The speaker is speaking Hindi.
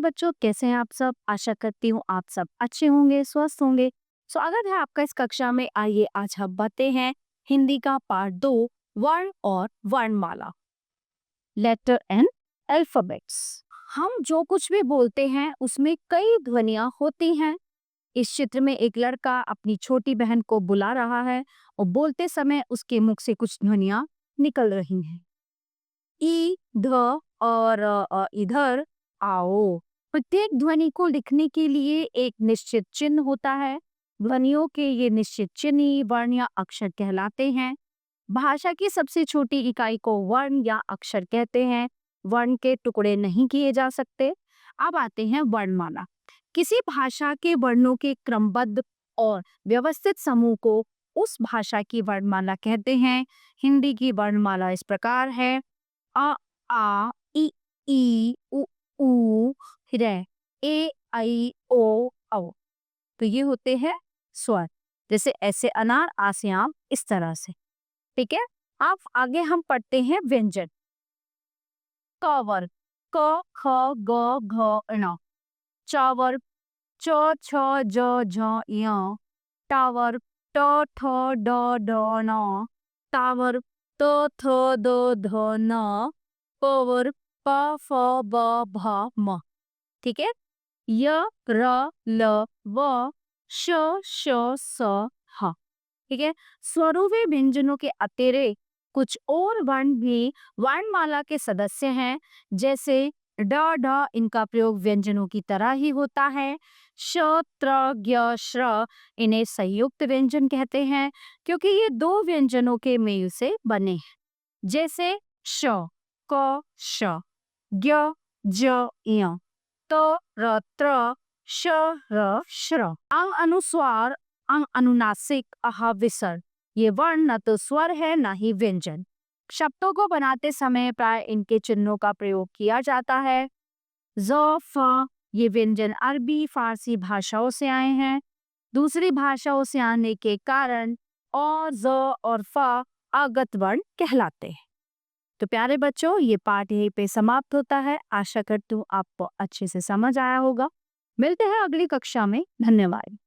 बच्चों, कैसे हैं आप सब? आशा करती हूँ आप सब अच्छे होंगे, स्वस्थ होंगे। स्वागत है आपका इस कक्षा में। आइए आज हम बढ़ते हैं हिंदी का पार्ट 2, वर्ण और वर्णमाला, लेटर एंड अल्फाबेट्स। हम जो कुछ भी बोलते हैं उसमें कई ध्वनियां होती हैं। इस चित्र में एक लड़का अपनी छोटी बहन को बुला रहा है और बोलते समय उसके मुख से कुछ ध्वनियां निकल रही हैं। ई, ध और इधर आओ। प्रत्येक ध्वनि को लिखने के लिए एक निश्चित चिन्ह होता है। ध्वनियों के ये निश्चित चिन्ह ही वर्ण या अक्षर कहलाते हैं। भाषा की सबसे छोटी इकाई को वर्ण या अक्षर कहते हैं। वर्ण के टुकड़े नहीं किए जा सकते। अब आते हैं वर्णमाला। किसी भाषा के वर्णों के क्रमबद्ध और व्यवस्थित समूह को उस भाषा की वर्णमाला कहते हैं। हिंदी की वर्णमाला इस प्रकार है: अ, आ, इ, ई, उ, रे, ए, ऐ, ओ, औ। तो ये होते हैं स्वर। जैसे ऐसे अनार, आ से आम, इस तरह से। ठीक है। अब आगे हम पढ़ते हैं व्यंजन। क वर्ग: क, ख, ग, घ, ण। च वर्ग: च, छ, ज, झ, ञ। ट वर्ग: ट, ठ, ड, ढ, ण। ता वर्ग: त, थ, द, ध, न। प वर्ग: प, फ, ब, भ, म। ठीक है। य, र, ल, व, श, स, ह। ठीक है। स्वरों व व्यंजनों के अतिरिक्त कुछ और वर्ण भी वर्णमाला के सदस्य हैं। जैसे ड, ढ, इनका प्रयोग व्यंजनों की तरह ही होता है। श, त्र, ज्ञ, श्र इन्हें संयुक्त व्यंजन कहते हैं क्योंकि ये दो व्यंजनों के मेल से बने हैं। जैसे श, क, श, ज्ञ, ज, ञ, त, र, त्र, श, र, श्र। अंग अनुस्वार, अंग अनुनासिक, अह, विसर्ग, ये वर्ण न तो स्वर है न ही व्यंजन। शब्दों को बनाते समय प्राय इनके चिन्हों का प्रयोग किया जाता है। ज, फ ये व्यंजन अरबी, फारसी भाषाओं से आए हैं। दूसरी भाषाओं से आने के कारण ज और फ अगत वर्ण कहलाते हैं। तो प्यारे बच्चों, ये पाठ यहीं पे समाप्त होता है। आशा करती हूँ आपको अच्छे से समझ आया होगा। मिलते हैं अगली कक्षा में। धन्यवाद।